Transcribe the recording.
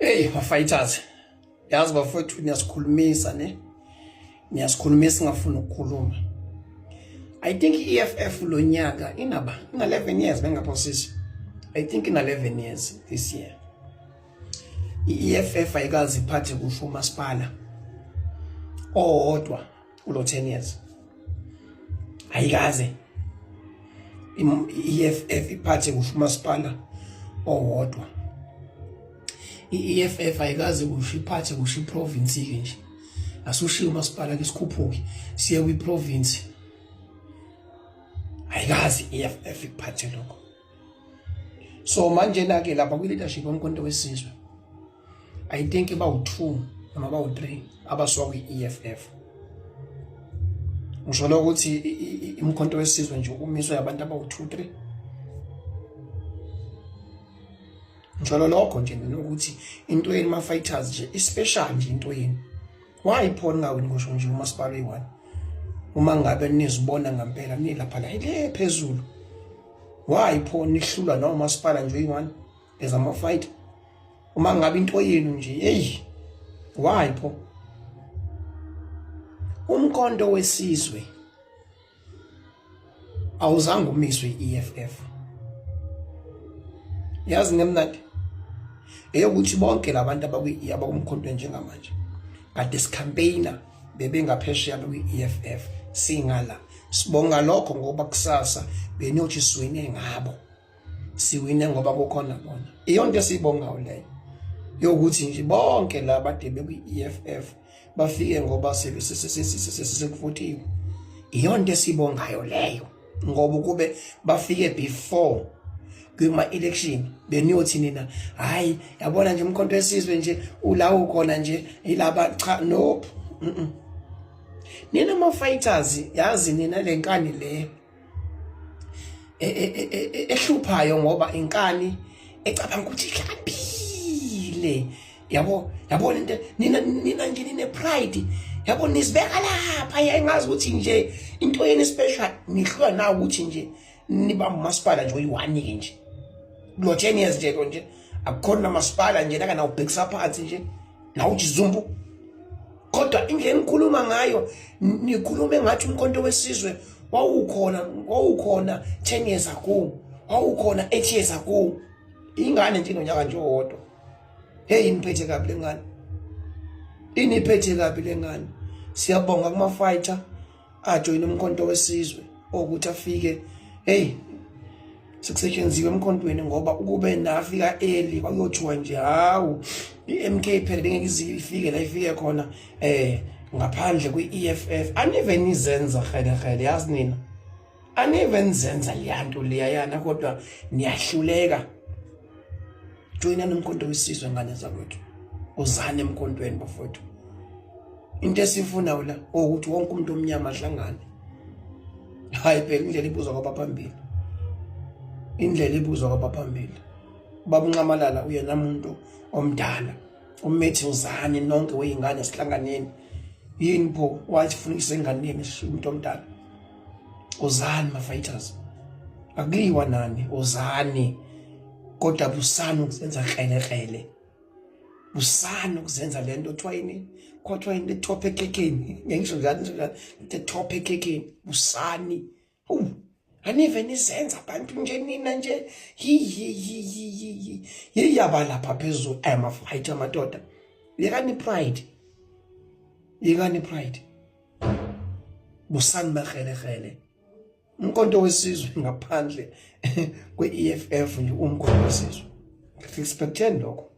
Hey bafighters, yazi bafowethu niyasikhulumisa ne? Niyasikhulumisa ngafuna ukukhuluma. I think EFF lo nyaka ina 11 years bengaphosisi. I think ina 11 years this year. EFF ayikazi iphathe kusho umasipala owodwa kulo 10 years. Ayikaze EFF iphathe kusho umasipala owodwa. EFF ayikaze kusho iphathe kusho iprovince nje. Asushiya umasipala ke sikhuphuke siye kwiprovince. Ayikazi EFF iphathe lokho. So manje na ke lapha kwi-leadership yomkhonto wesizwe I think about 2 noma about 3 abaswa kwi-EFF. Ngisho ukuthi imkhonto wesizwe nje umiswe abantu about 2-3. Njalo lokho nje nokuthi into yeni ma fighters nje especially nje into yeni. Why phone ngawe ngisho nje umasipala oyi1. Uma ngabe nizibona ngempela nilapha la ile phezulu. Why phone nihlulwa noma umasipala nje oyi1 as ama fight. Uma ngabe into yenu nje hey why pho umkhonto wesizwe awuzange umiswe EFF. Yazi nemnandi eyokuthi bonke labantu abakumkhonto njengamanje kade sicampaigner bebengaphesheya kwi-EFF singala sibonga lokho ngoba kusasa beniyothi siwine ngabo siwine ngoba kukhona bona iyonto esibongayo leyo yokuthi nje bonke labade bekwi-EFF bafike ngoba sekufuthiwe iyonto esibongayo leyo ngoba kube bafike before kuma election beniyothi nina hayi yabona nje umkhonto wesizwe nje ulawo khona nje ilaba cha nope nina ma fighters yazi nina lenkani le ehluphayo ngoba inkani ecabanga ukuthi ihlambile yabo into nina nje nine pride yabo nisibeka lapha engazi ukuthi nje into yeni special nihlwa na ukuthi nje niba umasipala nje oyi1 nje lo 10 years nje akukhona umasipala nje la kana ubhekisa phansi nje la ujizumbu kodwa indlela engikhuluma ngayo nikhulume ngathi umkhonto wesizwe wawukhona 10 years ago wawukhona 8 years ago ingane nje nonyaka nje owodwa hey iniphethe kabi lengane iniphethe kabi lengane siyabonga kuma fighter ajoyina umkhonto wesizwe ukuthi afike hey sekusetshenziswe emkhontweni ngoba ukube nafika early kwakuyothiwa nje hawu iMK phela bengeke izifike la ifike khona ngaphandle kweEFF anive nizenza khele yazi nina anive nizenza liyanto leyana kodwa niyahluleka joyina nomkhonto wesizwe ngane zakwethu uzane emkhontweni bafowethu into esifuna la ukuthi wonke umuntu omnyama ahlangane hayi phela indlela ibuzwa kwabaphambili indlela ibuzwa kwabaphambili baba uNcamalala uyena umuntu omdala umethi uzane nonke weyingane sihlanganeni yini pho wathi funisa enganeni umuntu omdala uzane ma fighters akuliwa nani uzane kodwa busana ukuzenza krele busana ukuzenza lento twayini kodwa yini top ekekeni ngisho njalo the top ekekeni busani anive nisenza abantu nje nina nje yiyaba lapha phezulu ama fighter madoda yekani pride busani makhele umkhonto wesizwe ngaphandle kweEFF nje umkhonto wesizwe expecteni lokho